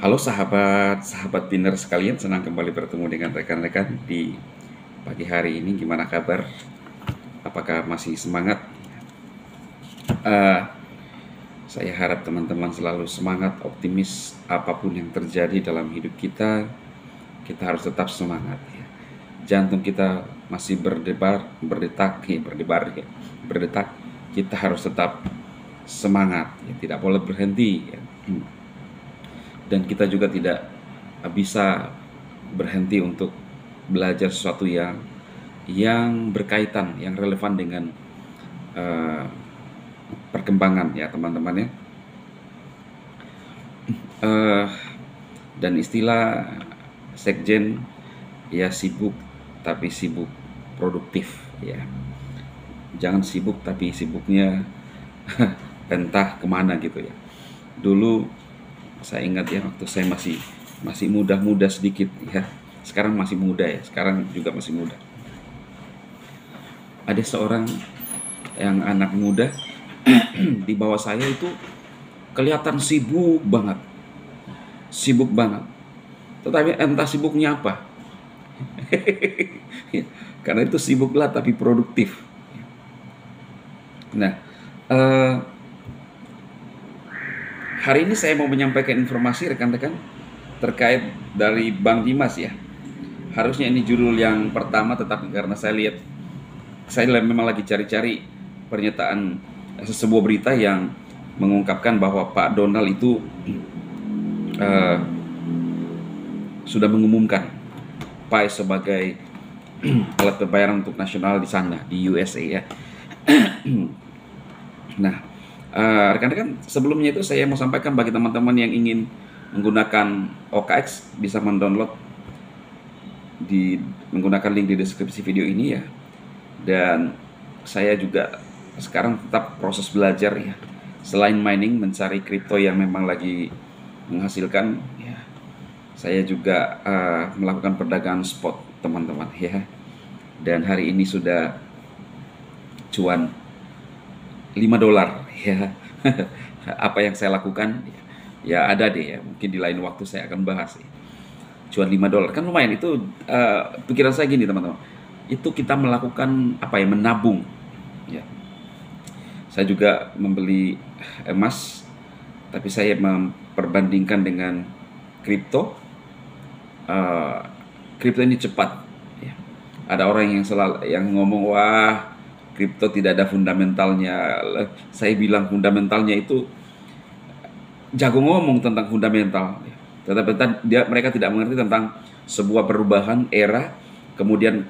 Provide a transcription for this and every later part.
Halo sahabat pinner sekalian, senang kembali bertemu dengan rekan-rekan di pagi hari ini. Gimana kabar? Apakah masih semangat? Eh, saya harap teman-teman selalu semangat, optimis. Apapun yang terjadi dalam hidup kita harus tetap semangat. Ya. Jantung kita masih berdebar, ya, berdetak. Kita harus tetap semangat, ya, tidak boleh berhenti. Ya. Dan kita juga tidak bisa berhenti untuk belajar sesuatu yang berkaitan, yang relevan dengan uh, perkembangan ya teman-teman ya. Uh, dan istilah sekjen ya sibuk tapi sibuk produktif ya. Jangan sibuk tapi sibuknya entah kemana gitu ya. Dulu saya ingat ya waktu saya masih muda-muda sedikit ya. Sekarang masih muda ya, sekarang juga masih muda. Ada seorang yang anak muda di bawah saya itu kelihatan sibuk banget. Sibuk banget. Tetapi entah sibuknya apa. Karena itu sibuklah tapi produktif. Nah, hari ini saya mau menyampaikan informasi rekan-rekan terkait dari Bang Dimas ya. Harusnya ini judul yang pertama, tetapi karena saya memang lagi cari-cari pernyataan sebuah berita yang mengungkapkan bahwa Pak Donald itu sudah mengumumkan Pi sebagai alat pembayaran untuk nasional di sana di USA ya. Nah, rekan-rekan sebelumnya itu saya mau sampaikan bagi teman-teman yang ingin menggunakan OKX bisa mendownload menggunakan link di deskripsi video ini ya. Dan saya juga sekarang tetap proses belajar ya. Selain mining, mencari kripto yang memang lagi menghasilkan ya. Saya juga melakukan perdagangan spot teman-teman ya. Dan hari ini sudah cuan $5 ya. Apa yang saya lakukan ya ada deh ya. Mungkin di lain waktu saya akan bahas ya. Cuan $5 kan lumayan itu. Pikiran saya gini teman-teman, itu kita melakukan apa ya, menabung ya. Saya juga membeli emas, tapi saya memperbandingkan dengan kripto. Kripto ini cepat ya. Ada orang yang ngomong wah kripto tidak ada fundamentalnya. Saya bilang fundamentalnya itu jago ngomong tentang fundamental ya. Tetapi mereka tidak mengerti tentang sebuah perubahan era, kemudian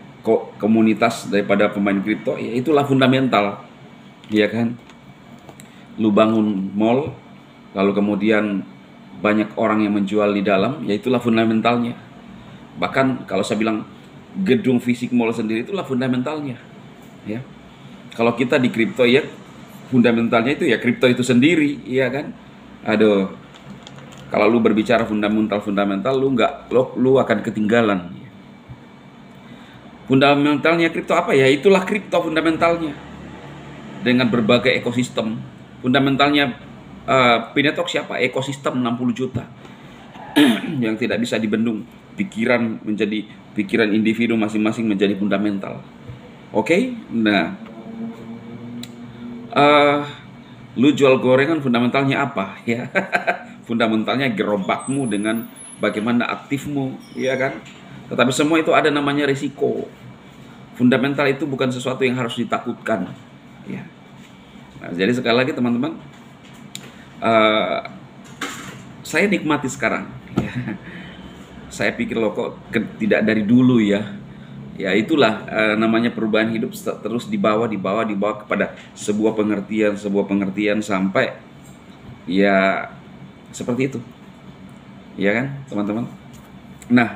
komunitas daripada pemain kripto, ya itulah fundamental, ya kan? Lu bangun mall, lalu kemudian banyak orang yang menjual di dalam, ya itulah fundamentalnya. Bahkan kalau saya bilang gedung fisik mall sendiri itulah fundamentalnya, ya. Kalau kita di kripto ya fundamentalnya itu ya kripto itu sendiri, ya kan? Aduh. Kalau lu berbicara fundamental, lu akan ketinggalan. Fundamentalnya kripto apa ya? Itulah kripto fundamentalnya. Dengan berbagai ekosistem. Fundamentalnya Pinetok siapa? Ekosistem 60 juta. Yang tidak bisa dibendung. Pikiran individu masing-masing menjadi fundamental. Oke? Nah, lu jual gorengan fundamentalnya apa ya? Fundamentalnya gerobakmu dengan bagaimana aktifmu, ya kan? Tetapi semua itu ada namanya risiko. Fundamental itu bukan sesuatu yang harus ditakutkan, ya. Nah, jadi sekali lagi teman-teman, saya nikmati sekarang. Ya. Saya pikir loh kok tidak dari dulu ya. Ya itulah namanya perubahan hidup, terus dibawa kepada sebuah pengertian sampai ya seperti itu, ya kan teman-teman. Nah,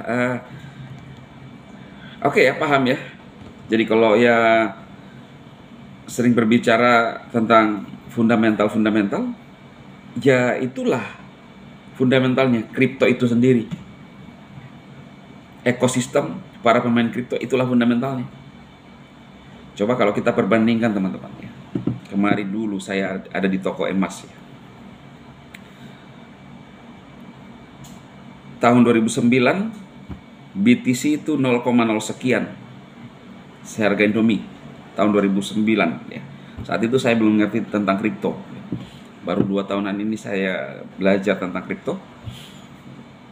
oke ya, paham ya. Jadi kalau ya sering berbicara tentang fundamental, ya itulah fundamentalnya kripto itu sendiri. Ekosistem para pemain kripto itulah fundamentalnya. Coba kalau kita perbandingkan teman-teman ya. Kemarin dulu saya ada di toko emas ya. tahun 2009 BTC itu 0,0 sekian seharga Indomie tahun 2009 ya. Saat itu saya belum ngerti tentang kripto. Baru 2 tahunan ini saya belajar tentang kripto.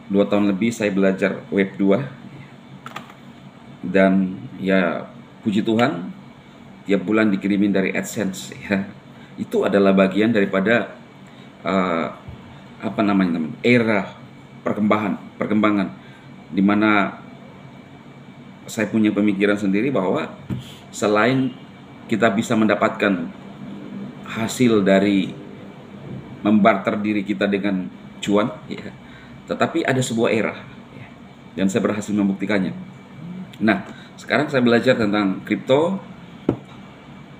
2 tahun lebih saya belajar Web 2. Dan ya puji Tuhan tiap bulan dikirimin dari AdSense ya. Itu adalah bagian daripada era perkembangan di mana saya punya pemikiran sendiri bahwa selain kita bisa mendapatkan hasil dari membarter diri kita dengan cuan ya, tetapi ada sebuah era ya, dan saya berhasil membuktikannya. Nah, sekarang saya belajar tentang kripto.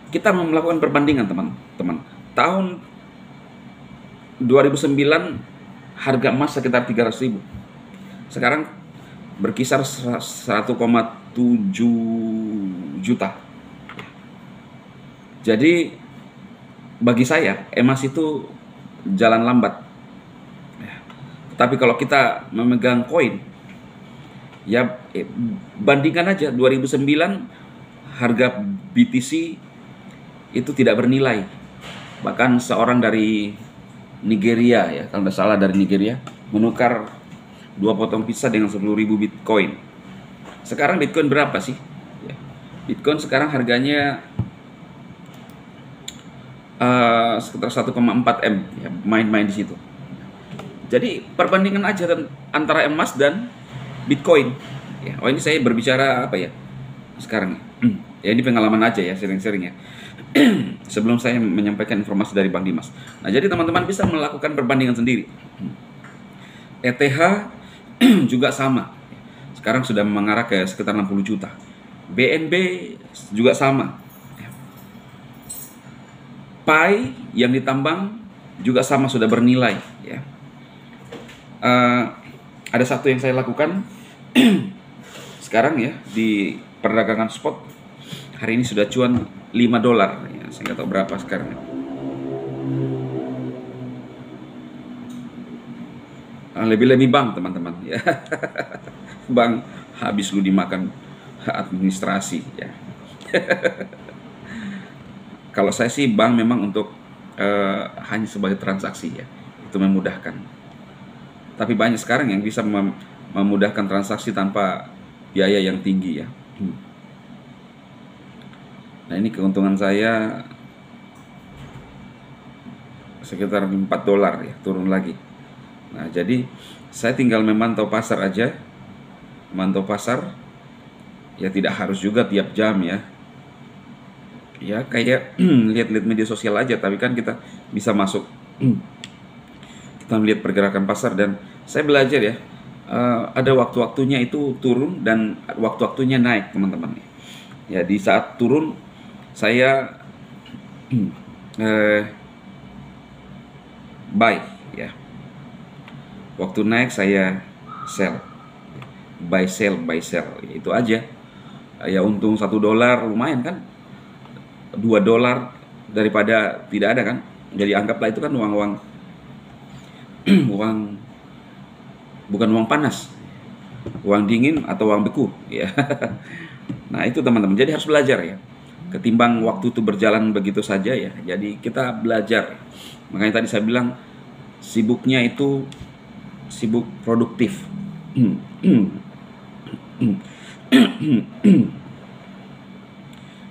Kita melakukan perbandingan teman-teman. Tahun 2009 harga emas sekitar 300.000. Sekarang berkisar 1,7 juta. Jadi bagi saya emas itu jalan lambat. Tapi kalau kita memegang koin, ya bandingkan aja 2009 harga BTC itu tidak bernilai. Bahkan seorang dari Nigeria ya, kalau tidak salah dari Nigeria, menukar 2 potong pizza dengan 10.000 Bitcoin. Sekarang Bitcoin berapa sih? Ya. Bitcoin sekarang harganya sekitar 1,4 M ya, main-main di situ. Jadi perbandingan aja antara emas dan Bitcoin. Ya, ini saya berbicara apa ya sekarang? Ya ini pengalaman aja ya, sering-sering ya. Sebelum saya menyampaikan informasi dari Bang Dimas. Nah, jadi teman-teman bisa melakukan perbandingan sendiri. ETH juga sama. Sekarang sudah mengarah ke sekitar 60 juta. BNB juga sama. Pi yang ditambang juga sama, sudah bernilai ya. Ada satu yang saya lakukan sekarang ya di perdagangan spot. Hari ini sudah cuan $5 ya, saya nggak tahu berapa sekarang. Lebih-lebih bank teman-teman ya. Bank habis lu dimakan administrasi ya. Kalau saya sih bank memang untuk hanya sebagai transaksi ya, itu memudahkan. Tapi banyak sekarang yang bisa memudahkan transaksi tanpa biaya yang tinggi ya. Nah, ini keuntungan saya sekitar $4 ya, turun lagi. Nah, jadi saya tinggal memantau pasar aja. Memantau pasar ya, tidak harus juga tiap jam ya. Ya kayak lihat-lihat media sosial aja, tapi kan kita bisa masuk. Kita melihat pergerakan pasar dan saya belajar ya. Ada waktu-waktunya itu turun dan waktu-waktunya naik, teman-teman. Ya, di saat turun saya buy ya. Waktu naik saya sell. Buy sell. Itu aja. Ya untung $1 lumayan kan. $2 daripada tidak ada kan. Jadi anggaplah itu kan uang bukan uang panas. Uang dingin atau uang beku ya. Nah, itu teman-teman. Jadi harus belajar ya. Ketimbang waktu itu berjalan begitu saja ya. Jadi kita belajar. Makanya tadi saya bilang sibuknya itu sibuk produktif.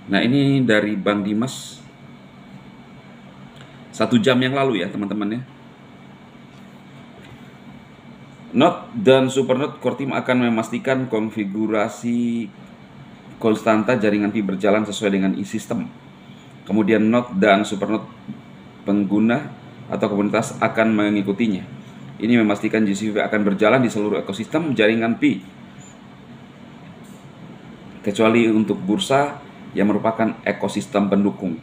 Nah, ini dari Bang Dimas 1 jam yang lalu ya teman-teman ya. Node dan Supernode Core Team akan memastikan konfigurasi konstanta jaringan Pi berjalan sesuai dengan e-system. Kemudian Node dan Supernode pengguna atau komunitas akan mengikutinya. Ini memastikan GCP akan berjalan di seluruh ekosistem jaringan Pi, kecuali untuk bursa yang merupakan ekosistem pendukung.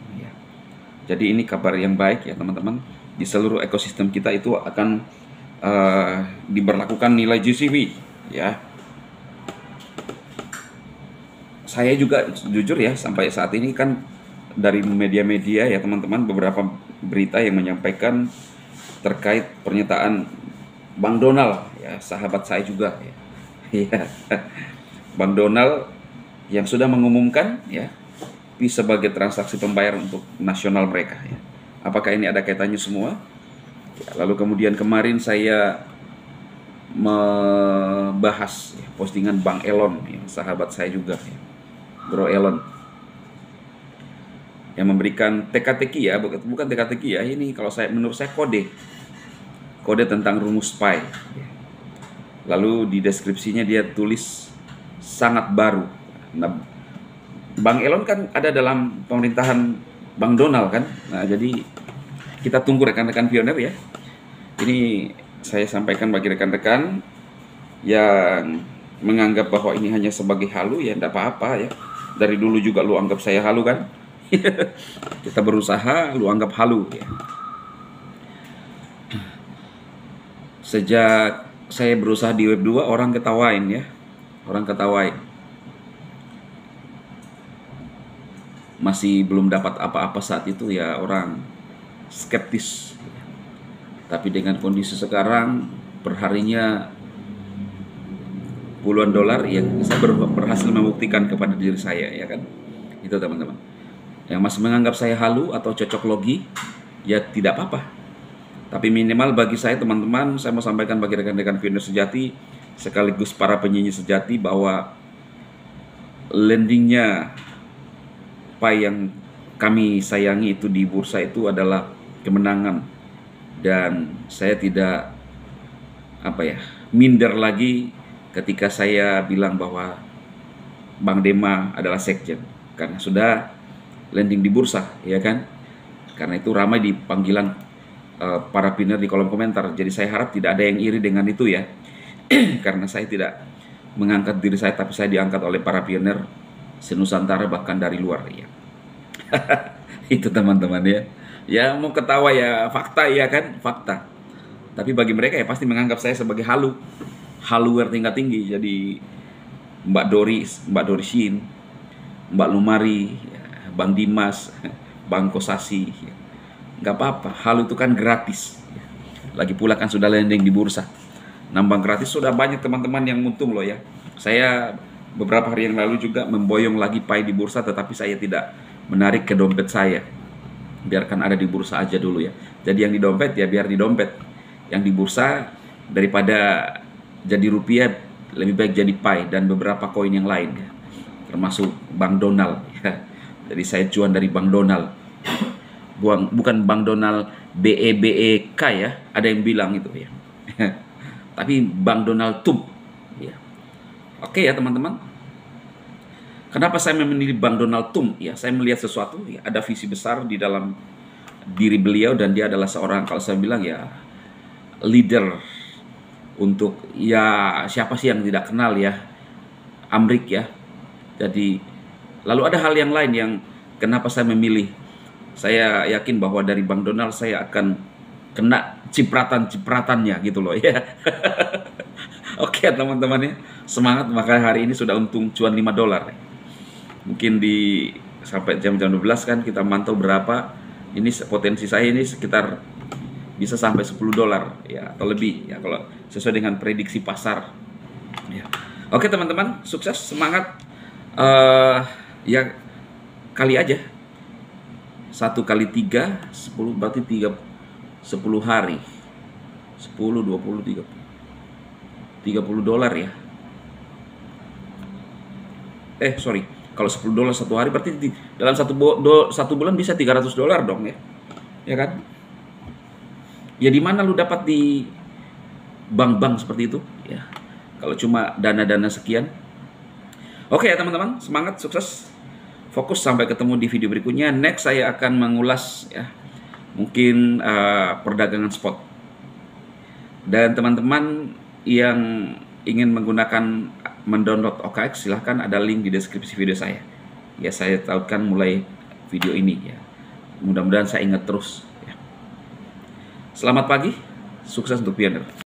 Jadi ini kabar yang baik ya teman-teman. Di seluruh ekosistem kita itu akan diberlakukan nilai GCP ya. Saya juga jujur ya, sampai saat ini kan dari media-media ya teman-teman, beberapa berita yang menyampaikan terkait pernyataan Bang Donald ya, sahabat saya juga ya. Ya. Bank Donald yang sudah mengumumkan ya sebagai transaksi pembayaran untuk nasional mereka ya. Apakah ini ada kaitannya semua? Ya, lalu kemudian kemarin saya membahas ya, postingan Bang Elon ya, sahabat saya juga ya, Bro Elon, yang memberikan teka-teki ya, bukan teka-teki ya, ini kalau menurut saya kode tentang rumus pi ya. Lalu di deskripsinya dia tulis sangat baru. Nah, Bang Elon kan ada dalam pemerintahan Bang Donald kan. Nah, jadi kita tunggu rekan-rekan pionir ya. Ini saya sampaikan bagi rekan-rekan yang menganggap bahwa ini hanya sebagai halu, ya enggak apa-apa ya. Dari dulu juga lu anggap saya halu kan. Kita berusaha, lu anggap halu ya. Sejak saya berusaha di web 2, orang ketawain ya. Orang ketawain. Masih belum dapat apa-apa saat itu ya, orang skeptis. Tapi dengan kondisi sekarang, perharinya puluhan dolar, ya saya berhasil membuktikan kepada diri saya ya kan. Itu teman-teman. Yang masih menganggap saya halu atau cocok logi, ya tidak apa-apa. Tapi minimal bagi saya teman-teman, saya mau sampaikan bagi rekan-rekan pionir sejati sekaligus para penyanyi sejati bahwa landingnya pi yang kami sayangi itu di bursa itu adalah kemenangan, dan saya tidak minder lagi ketika saya bilang bahwa Bang Dema adalah sekjen, karena sudah landing di bursa ya kan. Karena itu ramai di panggilan para pionir di kolom komentar. Jadi saya harap tidak ada yang iri dengan itu ya. Karena saya tidak mengangkat diri saya, tapi saya diangkat oleh para pionir senusantara bahkan dari luar ya. Itu teman-teman ya. Ya mau ketawa ya, fakta ya kan, fakta. Tapi bagi mereka ya pasti menganggap saya sebagai haluer tingkat tinggi. Jadi Mbak Dorishin, Mbak Lumari, ya, Bang Dimas, Bang Kosasi, ya. Nggak apa-apa, halu itu kan gratis. Lagi pula kan sudah landing di bursa. Nambang gratis sudah banyak teman-teman yang untung loh ya. Saya beberapa hari yang lalu juga memboyong lagi pi di bursa, tetapi saya tidak menarik ke dompet saya. Biarkan ada di bursa aja dulu ya. Jadi yang di dompet ya biar di dompet. Yang di bursa daripada jadi rupiah lebih baik jadi pi dan beberapa koin yang lain ya. Termasuk Bang Donald ya. Jadi saya cuan dari Bang Donald. Bukan Bang Donald BEBEK ya. Ada yang bilang itu ya. Tapi Bang Donald Tum ya. Oke ya teman-teman. Kenapa saya memilih Bang Donald Tum? Ya, saya melihat sesuatu, ya, ada visi besar di dalam diri beliau, dan dia adalah seorang, kalau saya bilang ya, leader untuk ya siapa sih yang tidak kenal ya, Amrik ya. Jadi lalu ada hal yang lain yang kenapa saya memilih. Saya yakin bahwa dari Bang Donald saya akan kena cipratan-cipratannya gitu loh ya. Oke teman-teman ya, semangat, makanya hari ini sudah untung cuan 5 dolar. Mungkin sampai jam 12 kan kita mantau berapa. Ini potensi saya ini sekitar bisa sampai 10 dolar ya, atau lebih ya kalau sesuai dengan prediksi pasar ya. Oke teman-teman, sukses, semangat. Ya kali aja 1 kali 3 10 berarti 10 hari 10 20 30 dolar ya. Sorry, kalau 10 dolar satu hari berarti dalam satu bulan bisa 300 dolar dong ya. Ya kan? Ya di mana lu dapat di bank-bank seperti itu ya. Kalau cuma dana-dana sekian. Oke ya teman-teman, semangat, sukses. Fokus, sampai ketemu di video berikutnya. Next saya akan mengulas ya, mungkin perdagangan spot. Dan teman-teman yang ingin mendownload OKX, silahkan, ada link di deskripsi video saya. Ya saya tautkan mulai video ini ya. Mudah-mudahan saya ingat terus ya. Selamat pagi, sukses untuk pionir.